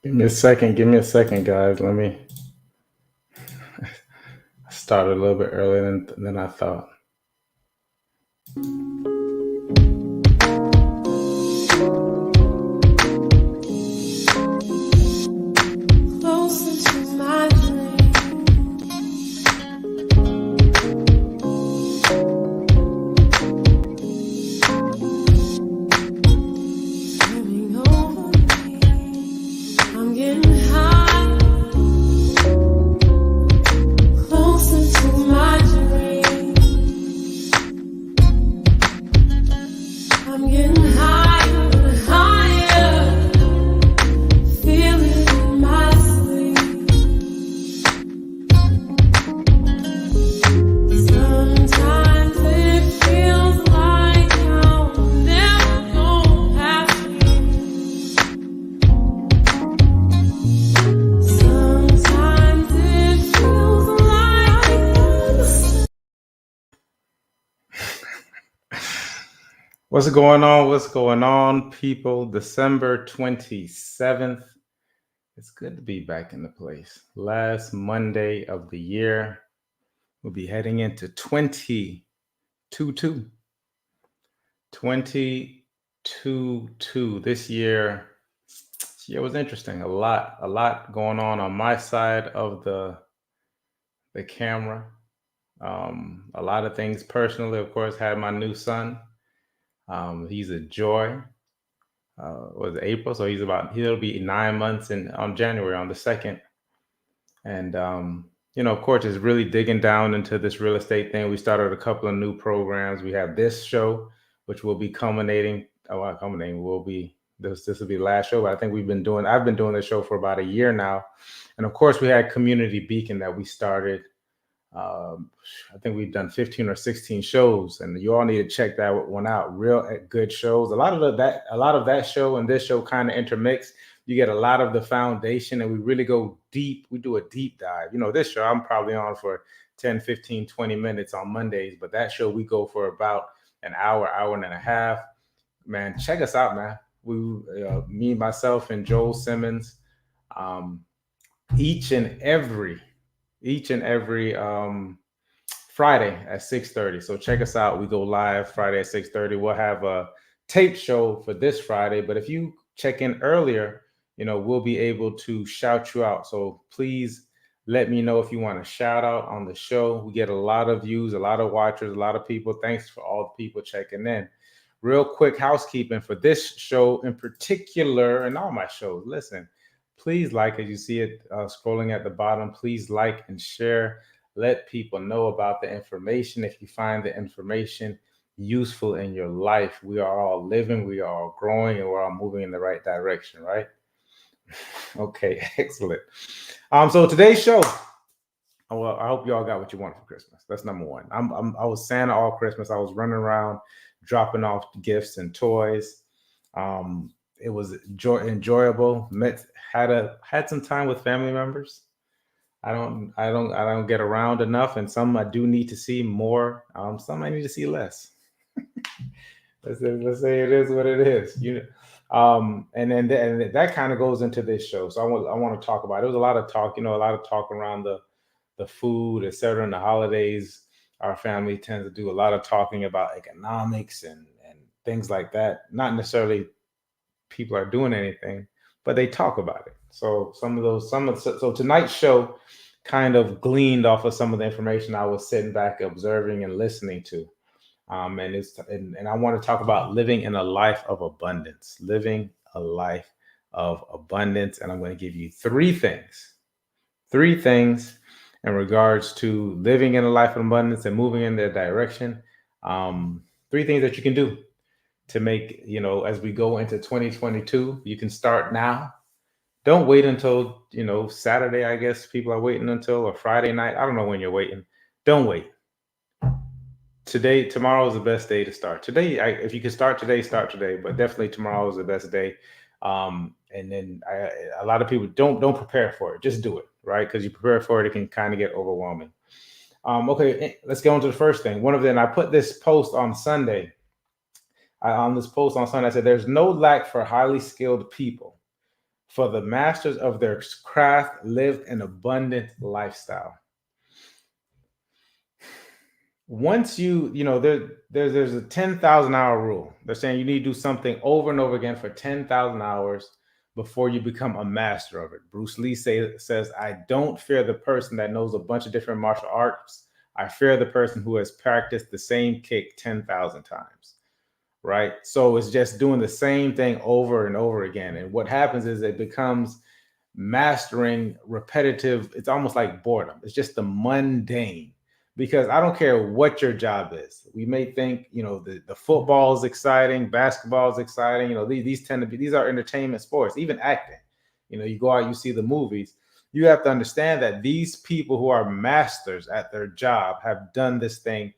Give me a second. Give me a second, guys. Let me start a little bit earlier than I thought. Closer to my dream. Coming over me. I'm getting high. Closer to my dream. I'm getting higher and higher. Feel it in my sleep. Sometimes it feels like I'll never go past you. Sometimes it feels like What's going on? What's going on, people? December 27th. It's good to be back in the place. Last Monday of the year. We'll be heading into 2022. 2022. This year was interesting. A lot going on my side of the camera. A lot of things personally, of course, had my new son. He's a joy. Was it April? So he'll be 9 months on January on the 2nd. And of course, it's really digging down into this real estate thing. We started a couple of new programs. We have this show, which will be culminating. Will be this will be the last show. But I think I've been doing this show for about a year now. And of course, we had Community Beacon that we started. I think we've done 15 or 16 shows, and you all need to check that one out. Real good shows. A lot of that show and this show kind of intermix. You get a lot of the foundation, and we really go deep. We do a deep dive. This show I'm probably on for 10, 15, 20 minutes on Mondays, but that show we go for about an hour and a half. Man, check us out, man. Me, myself, and Joel Simmons, each and every Friday at 6:30. So check us out. We go live Friday at 6:30. We'll have a tape show for this Friday, but if you check in earlier, we'll be able to shout you out. So please let me know if you want a shout out on the show. We get a lot of views, a lot of watchers, a lot of people. Thanks for all the people checking in. Real quick housekeeping for this show in particular and all my shows. Listen, please as you see it scrolling at the bottom, please like and share. Let people know about the information if you find the information useful in your life. We are all living, we are all growing, and we're all moving in the right direction, right? Okay, excellent. So today's show, well, I hope you all got what you want for Christmas. That's number one. I was Santa all Christmas. I was running around dropping off gifts and toys. It was enjoyable. Had some time with family members. I don't get around enough, and some I do need to see more. Some I need to see less. let's say it is what it is. And then that kind of goes into this show. So I want to talk about it. There was a lot of talk, a lot of talk around the food, etc. And the holidays. Our family tends to do a lot of talking about economics and things like that. Not necessarily people are doing anything, but they talk about it. So so tonight's show kind of gleaned off of some of the information I was sitting back observing and listening to. And I want to talk about living in a life of abundance, and I'm going to give you three things in regards to living in a life of abundance and moving in that direction. Three things that you can do to make, as we go into 2022, you can start now. Don't wait until, Saturday, I guess people are waiting until, or Friday night. I don't know when you're waiting. Don't wait. Tomorrow is the best day to start. Today, if you can start today, but definitely tomorrow is the best day. And then a lot of people don't prepare for it. Just do it, right? Because you prepare for it, it can kind of get overwhelming. Okay, let's go into the first thing. One of them, I put this post on Sunday. I said, there's no lack for highly skilled people. For the masters of their craft lived an abundant lifestyle. Once there's a 10,000 hour rule. They're saying you need to do something over and over again for 10,000 hours before you become a master of it. Bruce Lee says, I don't fear the person that knows a bunch of different martial arts. I fear the person who has practiced the same kick 10,000 times. Right? So it's just doing the same thing over and over again. And what happens is it becomes mastering repetitive. It's almost like boredom. It's just the mundane. Because I don't care what your job is. We may think, the football is exciting, basketball is exciting. These are entertainment sports, even acting. You go out, you see the movies. You have to understand that these people who are masters at their job have done this thing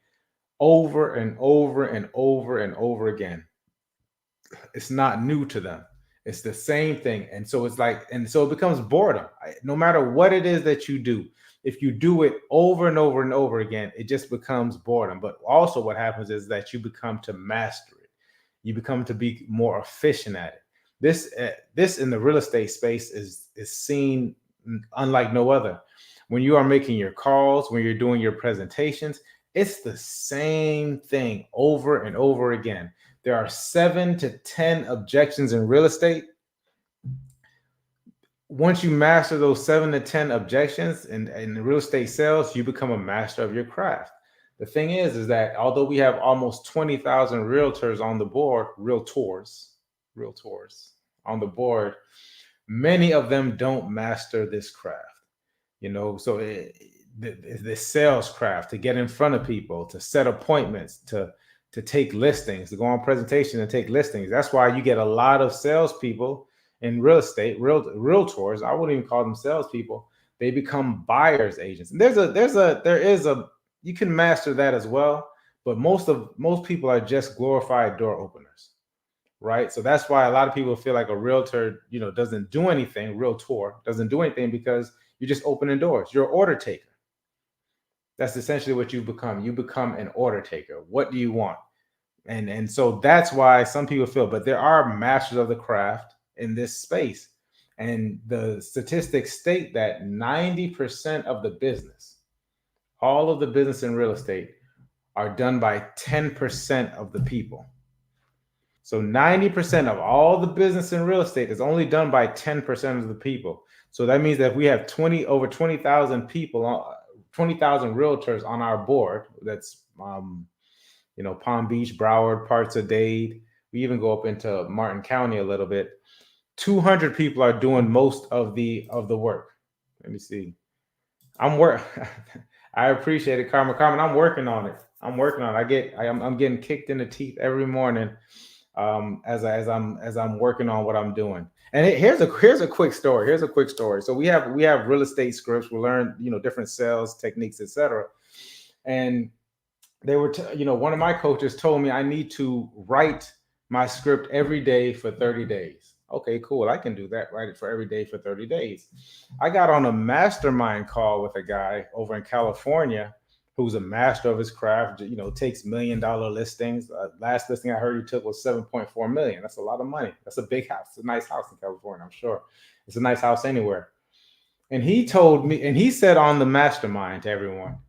over and over and over and over again. It's not new to them. It's the same thing. And so it becomes boredom. No matter what it is that you do, if you do it over and over and over again, it just becomes boredom. But also what happens is that you become to master it. You become to be more efficient at it. This in the real estate space is seen unlike no other. When you are making your calls, when you're doing your presentations, it's the same thing over and over again. There are 7 to 10 objections in real estate. Once you master those 7 to 10 objections in real estate sales, you become a master of your craft. The thing is that although we have almost 20,000 realtors on the board, realtors on the board, many of them don't master this craft. So the sales craft, to get in front of people, to set appointments, to take listings, to go on presentation and take listings. That's why you get a lot of salespeople in real estate, realtors. I wouldn't even call them salespeople. They become buyers agents. And you can master that as well, but most people are just glorified door openers, right? So that's why a lot of people feel like a realtor, doesn't do anything. Realtor doesn't do anything because you're just opening doors. You're an order taker. That's essentially what you become. You become an order taker. What do you want? And so that's why some people feel, but there are masters of the craft in this space. And the statistics state that 90% of the business, all of the business in real estate, are done by 10% of the people. So 90% of all the business in real estate is only done by 10% of the people. So that means that if we have over 20,000 people, 20,000 realtors on our board. That's, Palm Beach, Broward, parts of Dade. We even go up into Martin County a little bit. 200 people are doing most of the work. Let me see. I appreciate it, Carmen. I'm working on it. I'm getting kicked in the teeth every morning as I'm working on what I'm doing. And here's a quick story. So we have real estate scripts. We learn different sales techniques, etc. And they were one of my coaches told me I need to write my script every day for 30 days. Okay, cool. I can do that. Write it for every day for 30 days. I got on a mastermind call with a guy over in California who's a master of his craft, takes $1 million listings. Last listing I heard he took was $7.4 million. That's a lot of money. That's a big house. It's a nice house in California, I'm sure. It's a nice house anywhere. And he told me, and he said on the mastermind to everyone,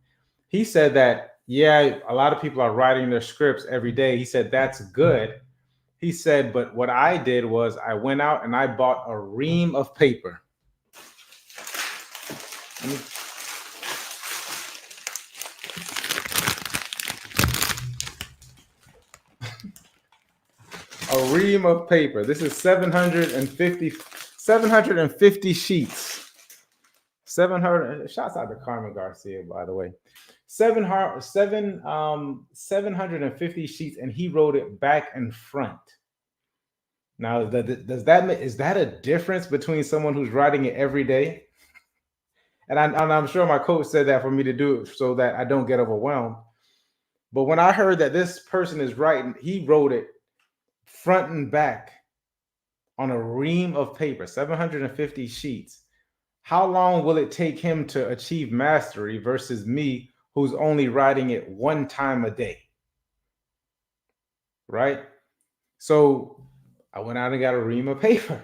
he said that, yeah, a lot of people are writing their scripts every day. He said, that's good. He said, but what I did was I went out and I bought a ream of paper. A ream of paper. This is 750 sheets. 700. Shouts out to Carmen Garcia, by the way. 750 sheets, and he wrote it back and front. Now, is that a difference between someone who's writing it every day? And I'm sure my coach said that for me to do it so that I don't get overwhelmed. But when I heard that this person is writing, he wrote it front and back on a ream of paper, 750 sheets. How long will it take him to achieve mastery versus me, who's only writing it one time a day? Right? So I went out and got a ream of paper.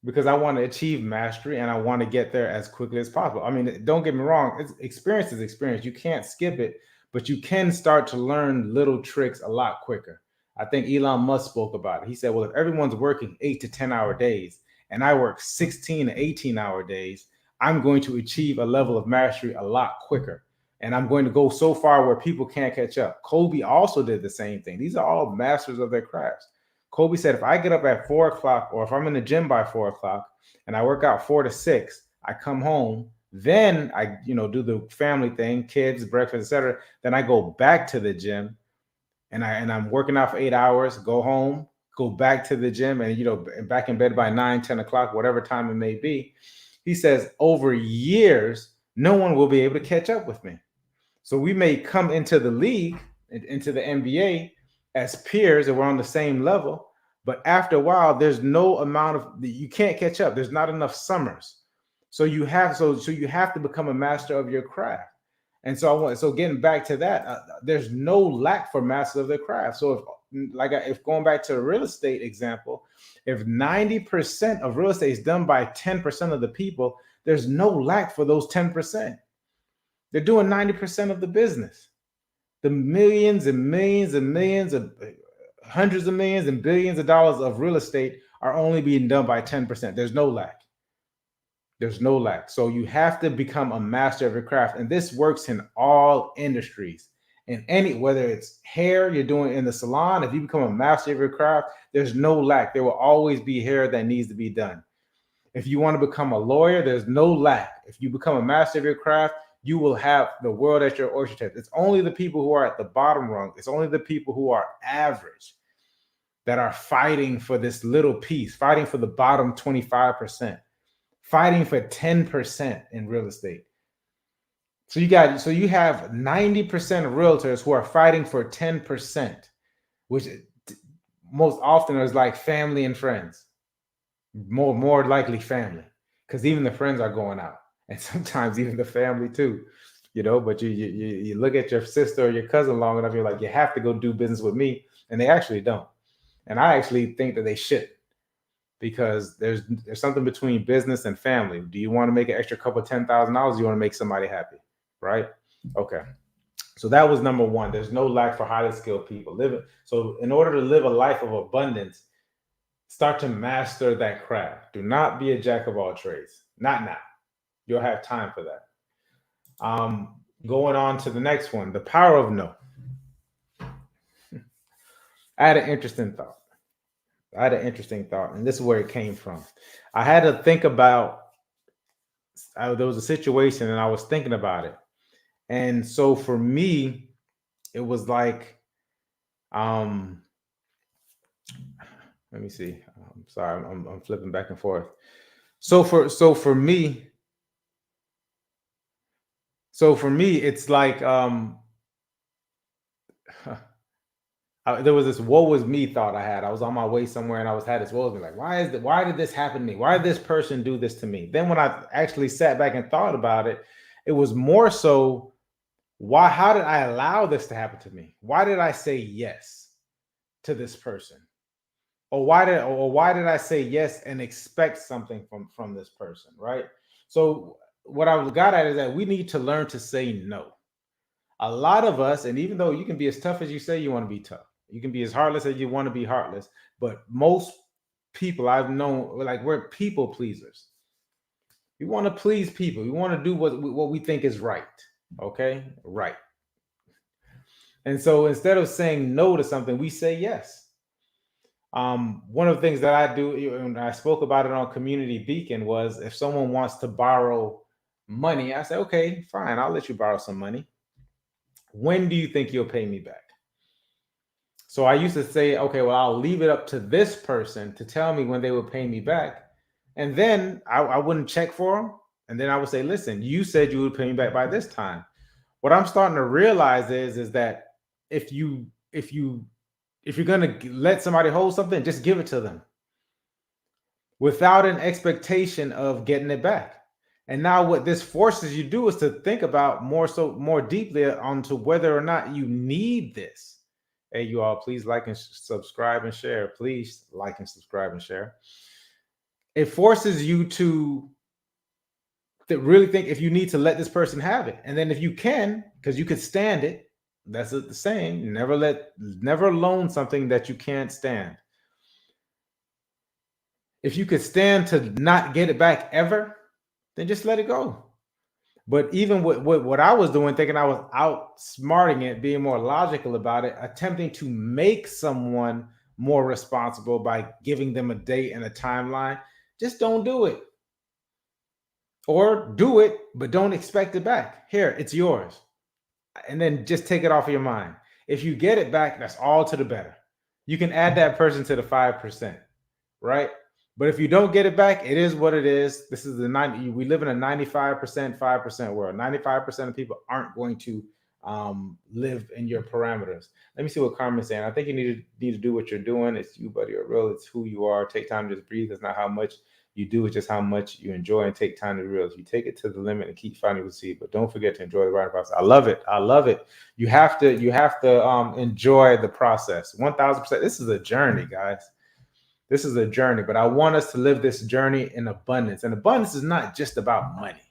because I want to achieve mastery and I want to get there as quickly as possible. I mean, don't get me wrong, experience is experience. You can't skip it, but you can start to learn little tricks a lot quicker. I think Elon Musk spoke about it. He said, well, if everyone's working 8 to 10 hour days and I work 16 to 18-hour days, I'm going to achieve a level of mastery a lot quicker. And I'm going to go so far where people can't catch up. Kobe also did the same thing. These are all masters of their crafts. Kobe said, if I get up at 4 o'clock, or if I'm in the gym by 4 o'clock and I work out 4 to 6, I come home, then I, do the family thing, kids, breakfast, etc. Then I go back to the gym and I'm working out for 8 hours, go home, go back to the gym, and back in bed by 9, 10 o'clock, whatever time it may be. He says, over years, no one will be able to catch up with me. So we may come into the league, into the NBA as peers, and we're on the same level. But after a while, there's no amount of, you can't catch up. There's not enough summers. So you have to become a master of your craft. And so getting back to that, there's no lack for masters of their craft. So if going back to the real estate example, if 90% of real estate is done by 10% of the people, there's no lack for those 10%. They're doing 90% of the business. The millions and millions and millions of hundreds of millions and billions of dollars of real estate are only being done by 10%. There's no lack. There's no lack. So you have to become a master of your craft. And this works in all industries. In whether it's hair you're doing in the salon, if you become a master of your craft, there's no lack. There will always be hair that needs to be done. If you want to become a lawyer, there's no lack. If you become a master of your craft, you will have the world at your oyster tip. It's only the people who are at the bottom rung. It's only the people who are average that are fighting for this little piece, fighting for the bottom 25%, fighting for 10% in real estate. So you have 90% of realtors who are fighting for 10%, which most often is like family and friends. More likely family, because even the friends are going out. And sometimes even the family too, but you look at your sister or your cousin long enough, you're like, you have to go do business with me. And they actually don't. And I actually think that they should, because there's something between business and family. Do you want to make an extra couple of $10,000? Do you want to make somebody happy? Right? Okay. So that was number one. There's no lack for highly skilled people. So in order to live a life of abundance, start to master that craft. Do not be a jack of all trades. Not now. You'll have time for that. Going on to the next one, the power of no. I had an interesting thought. And this is where it came from. I had to think about, there was a situation and I was thinking about it. And so for me, it was like, let me see. I'm sorry, I'm flipping back and forth. So for me, it's like there was this woe is me thought I had. I was on my way somewhere and I had this woe is me, like, why did this happen to me? Why did this person do this to me? Then when I actually sat back and thought about it, it was more so, how did I allow this to happen to me? Why did I say yes to this person? Or why did I say yes and expect something from this person, right? So what I got at is that we need to learn to say no. A lot of us, and even though you can be as tough as you say you want to be tough, you can be as heartless as you want to be heartless, but most people I've known, like, we're people pleasers. We want to please people. We want to do what we think is right. Okay? Right. And so instead of saying no to something, we say yes. One of the things that I do, and I spoke about it on Community Beacon, was if someone wants to borrow money, I say, okay, fine, I'll let you borrow some money. When do you think you'll pay me back? So I used to say, okay, well, I'll leave it up to this person to tell me when they will pay me back. And then I wouldn't check for them. And then I would say, listen, you said you would pay me back by this time. What I'm starting to realize is that if you're going to let somebody hold something, just give it to them without an expectation of getting it back. And now what this forces you to do is to think about more deeply onto whether or not you need this. Hey, you all, please like and subscribe and share. Please like and subscribe and share. it forces you to really think if you need to let this person have it. And then if you can, because you could stand it, that's the saying, never loan something that you can't stand. If you could stand to not get it back ever, then just let it go. But even with what I was doing, thinking I was outsmarting it, being more logical about it, attempting to make someone more responsible by giving them a date and a timeline, just don't do it. Or do it, but don't expect it back. Here, it's yours. And then just take it off of your mind. If you get it back, that's all to the better. You can add that person to the 5%, right? But if you don't get it back, it is what it is. This is we live in a 95%, 5% world. 95% of people aren't going to live in your parameters. Let me see what Carmen's saying. I think you need to do what you're doing. It's you, buddy, or real. It's who you are. Take time to just breathe. It's not how much you do, it's just how much you enjoy, and take time to realize. You take it to the limit and keep finding the seed, but don't forget to enjoy the right process. I love it. I love it. You have to enjoy the process. 1000%. This is a journey, guys. This is a journey, but I want us to live this journey in abundance. And abundance is not just about money.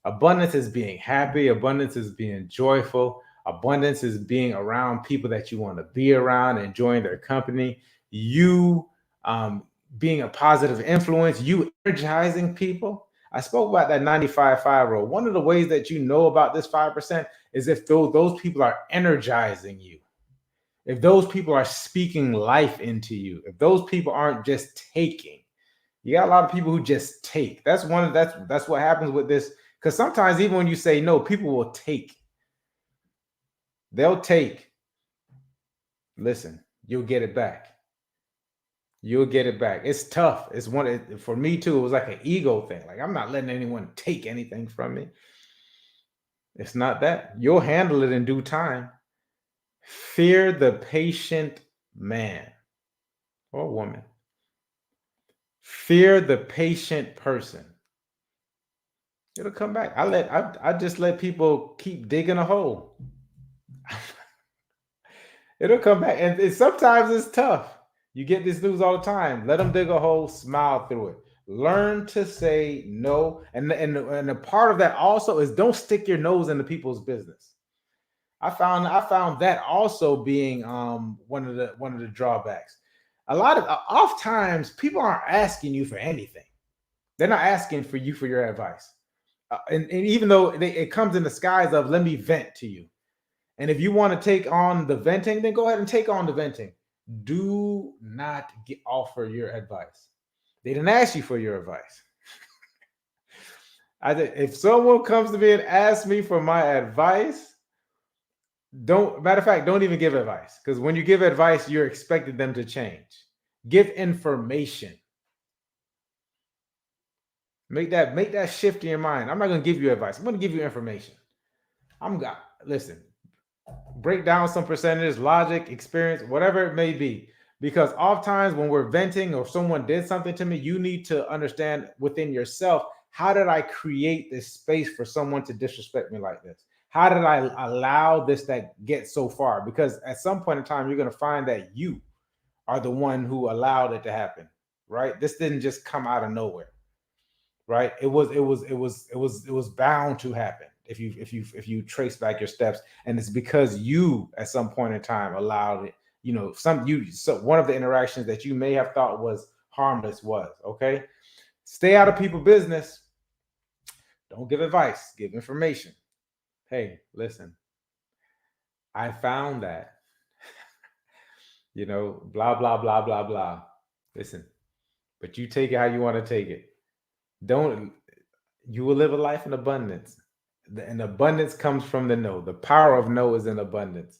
Abundance is being happy. Abundance is being joyful. Abundance is being around people that you want to be around, enjoying their company. You being a positive influence, you energizing people. I spoke about that 95-5 rule. One of the ways that you know about this 5% is if those people are energizing you. If those people are speaking life into you, if those people aren't just taking. You got a lot of people who just take. That's what happens with this. Because sometimes even when you say no, people will take. They'll take. Listen, you'll get it back. You'll get it back. It's tough. It's for me too. It was like an ego thing. Like, I'm not letting anyone take anything from me. It's not that. You'll handle it in due time. Fear the patient man or woman. Fear the patient person. It'll come back. I just let people keep digging a hole. It'll come back. And sometimes it's tough. You get this news all the time. Let them dig a hole, smile through it. Learn to say no. And a part of that also is don't stick your nose into people's business. I found that also being one of the drawbacks. Oftentimes people aren't asking you for anything. They're not asking for you for your advice. And even though it comes in the guise of let me vent to you. And if you want to take on the venting, then go ahead and take on the venting. Do not offer your advice. They didn't ask you for your advice. If someone comes to me and asks me for my advice, don't even give advice. Because when you give advice, you're expecting them to change. Give information. Make that shift in your mind. I'm not going to give you advice. I'm going to give you information. Listen. Break down some percentages, logic, experience, whatever it may be. Because oftentimes when we're venting or someone did something to me, you need to understand within yourself, how did I create this space for someone to disrespect me like this? How did I allow this to get so far? Because at some point in time, you're going to find that you are the one who allowed it to happen, right? This didn't just come out of nowhere, right? It was bound to happen. If you trace back your steps, and it's because you at some point in time allowed it, so one of the interactions that you may have thought was harmless was, okay? Stay out of people's business. Don't give advice, give information. Hey, listen, I found that, blah, blah, blah, blah, blah. Listen, but you take it how you want to take it. You will live a life in abundance. And abundance comes from the no. The power of no is in abundance.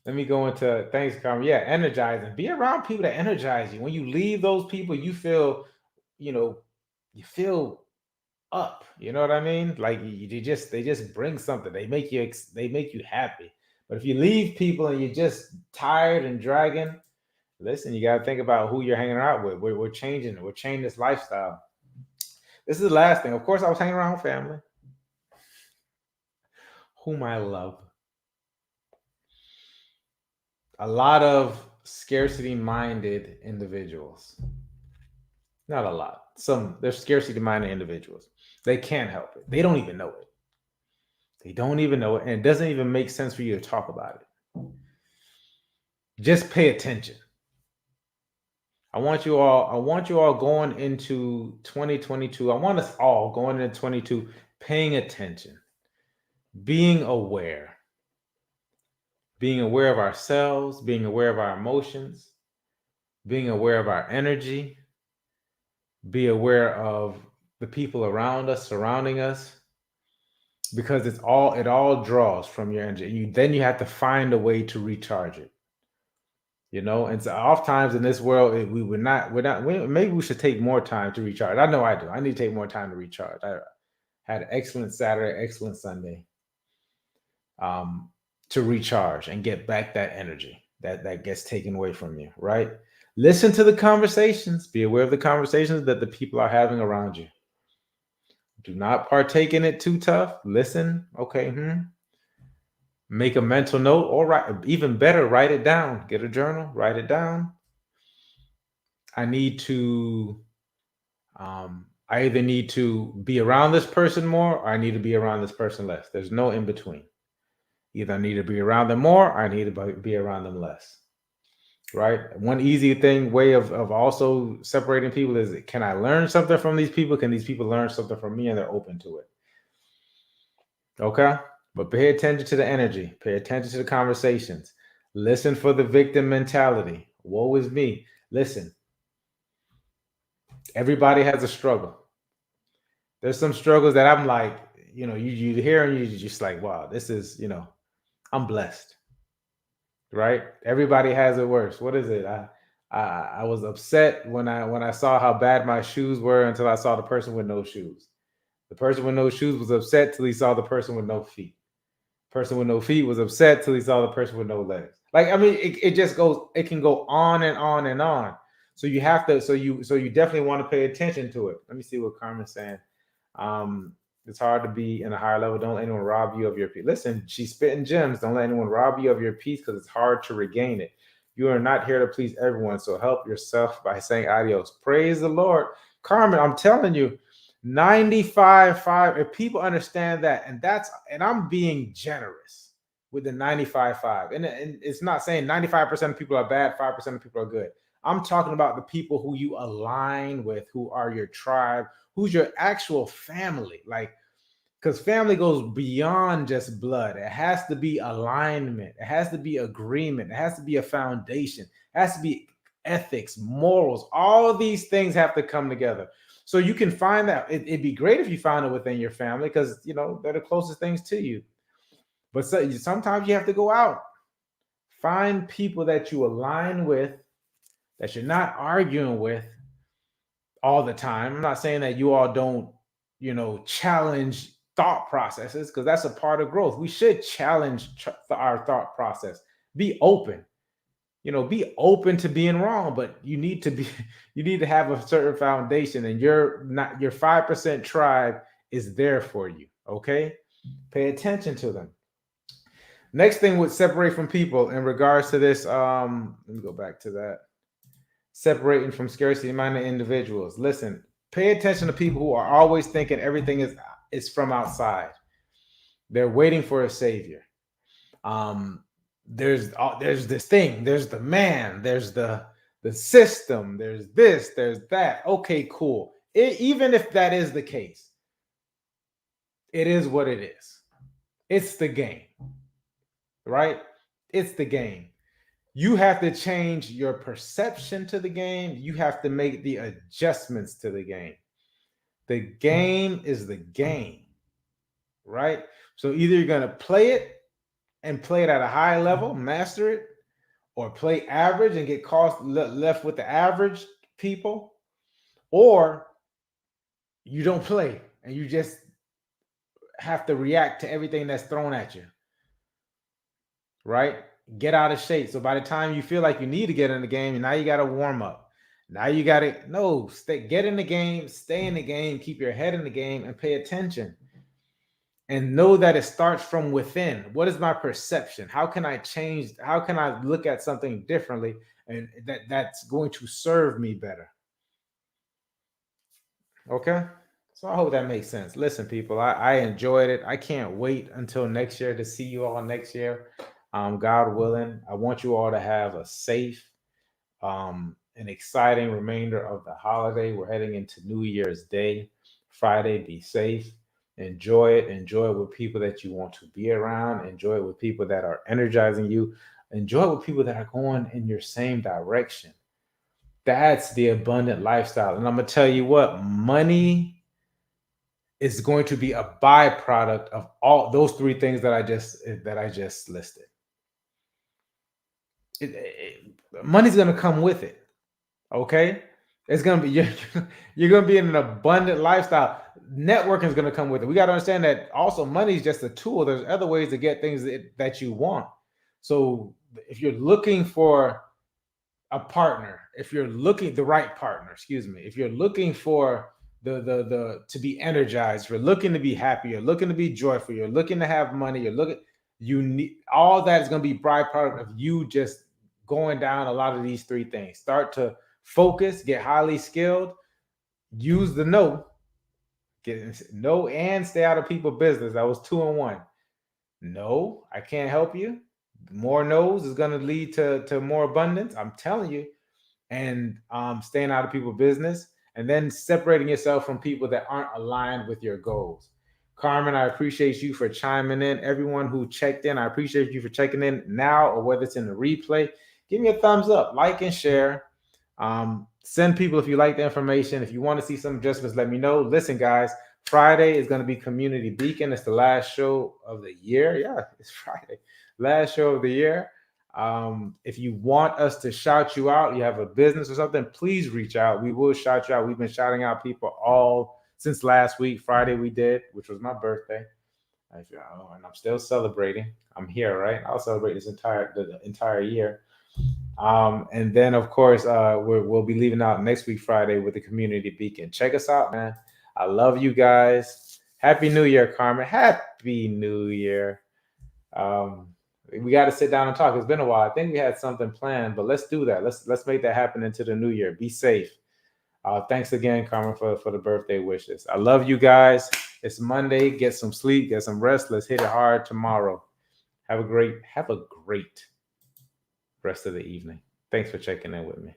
Let me go into, thanks, Carmen. Yeah, energizing. Be around people that energize you. When you leave those people, you feel, you feel up. You know what I mean? Like they just bring something. They make you happy. But if you leave people and you're just tired and dragging, listen, you got to think about who you're hanging out with. We're changing it. We're changing this lifestyle. This is the last thing. Of course, I was hanging around family, whom I love. A lot of scarcity-minded individuals. Not a lot. There's scarcity minded individuals. They can't help it. They don't even know it. They don't even know it. And it doesn't even make sense for you to talk about it. Just pay attention. I want you all going into 2022. I want us all going into 22 paying attention, being aware of ourselves, being aware of our emotions, being aware of our energy, be aware of the people around us, surrounding us, because it all draws from your energy. Then you have to find a way to recharge it. And so oftentimes in this world, maybe we should take more time to recharge. I know I do. I need to take more time to recharge. I had an excellent Saturday, excellent Sunday, to recharge and get back that energy that gets taken away from you, right? Listen to the conversations. Be aware of the conversations that the people are having around you. Do not partake in it too tough. Listen. Okay. Make a mental note, or even better, write it down. Get a journal, write it down. I either need to be around this person more, or I need to be around this person less. There's no in between. Either I need to be around them more, or I need to be around them less. Right? One easy way of also separating people is, can I learn something from these people? Can these people learn something from me and they're open to it? Okay? But pay attention to the energy. Pay attention to the conversations. Listen for the victim mentality. Woe is me. Listen. Everybody has a struggle. There's some struggles that I'm like, you hear and you're just like, wow, this is, I'm blessed. Right? Everybody has it worse. What is it? I was upset when I saw how bad my shoes were until I saw the person with no shoes. The person with no shoes was upset till he saw the person with no feet. Person with no feet was upset till he saw the person with no legs. Like, I mean, it just goes, it can go on and on and on. So you have to, so you definitely want to pay attention to it. Let me see what Carmen's saying. It's hard to be in a higher level. Don't let anyone rob you of your peace. Listen, she's spitting gems. Don't let anyone rob you of your peace, because it's hard to regain it. You are not here to please everyone. So help yourself by saying adios. Praise the Lord. Carmen, I'm telling you, 95.5. If people understand that, and I'm being generous with the 95.5, and it's not saying 95% of people are bad, 5% of people are good. I'm talking about the people who you align with, who are your tribe, who's your actual family. Like, because family goes beyond just blood. It has to be alignment. It has to be agreement. It has to be a foundation. It has to be ethics, morals. All of these things have to come together. So you can find that. It'd be great if you found it within your family, because they're the closest things to you. But sometimes you have to go out. Find people that you align with, that you're not arguing with all the time. I'm not saying that you all don't, challenge thought processes, because that's a part of growth. We should challenge our thought process. Be open. Be open to being wrong, but you need to have a certain foundation, and your 5% tribe is there for you. Okay. Pay attention to them. Next thing would separate from people in regards to this. Let me go back to that. Separating from scarcity-minded individuals. Listen, pay attention to people who are always thinking everything is from outside. They're waiting for a savior. There's this thing, there's the man, there's the system, there's this, there's that. Okay, cool. Even if that is the case, it is what it is. It's the game, right? It's the game. You have to change your perception to the game. You have to make the adjustments to the game. The game is the game, right? So either you're going to play it and play it at a high level, master it, or play average and get left with the average people, or you don't play and you just have to react to everything that's thrown at you, right? Get out of shape. So by the time you feel like you need to get in the game, and now you got to warm up. Now you got to get in the game, stay in the game, keep your head in the game, and pay attention. And know that it starts from within. What is my perception? How can I change? How can I look at something differently, and that's going to serve me better? Okay. So I hope that makes sense. Listen, people, I enjoyed it. I can't wait until next year to see you all next year. God willing, I want you all to have a safe, an exciting remainder of the holiday. We're heading into New Year's Day, Friday. Be safe. Enjoy it. Enjoy it with people that you want to be around. Enjoy it with people that are energizing you. Enjoy it with people that are going in your same direction. That's the abundant lifestyle. And I'm gonna tell you what, money is going to be a byproduct of all those three things that I just listed. Money's gonna come with it. Okay, it's gonna be you're gonna be in an abundant lifestyle. Networking is gonna come with it. We got to understand that also money is just a tool. There's other ways to get things that you want. So if you're looking for a partner, if you're looking the right partner, excuse me, if you're looking for the to be energized, you're looking to be happy, you're looking to be joyful, you're looking to have money, you're looking, you need all that is going to be byproduct of you just going down a lot of these three things. Start to focus, get highly skilled, use the no, get no, and stay out of people business. That was 2 and 1. No, I can't help you. More no's is going to lead to more abundance. I'm telling you. And staying out of people's business, and then separating yourself from people that aren't aligned with your goals. Carmen, I appreciate you for chiming in. Everyone who checked in, I appreciate you for checking in now or whether it's in the replay. Give me a thumbs up, like and share. Send people if you like the information. If you want to see some adjustments, let me know. Listen, guys, Friday is going to be Community Beacon. It's the last show of the year. Yeah, it's Friday. Last show of the year. If you want us to shout you out, you have a business or something, please reach out. We will shout you out. We've been shouting out people all since last week. Friday we did, which was my birthday. And I'm still celebrating. I'm here, right? I'll celebrate the entire year. And then of course we'll be leaving out next week Friday with the Community Beacon. Check us out, man. I love you guys. Happy New Year, Carmen. Happy New Year. We got to sit down and talk. It's been a while. I think we had something planned, but let's do that. Let's make that happen into the new year. Be safe. Thanks again, Carmen, for the birthday wishes. I love you guys. It's Monday. Get some sleep, get some rest. Let's hit it hard tomorrow. Have a great rest of the evening. Thanks for checking in with me.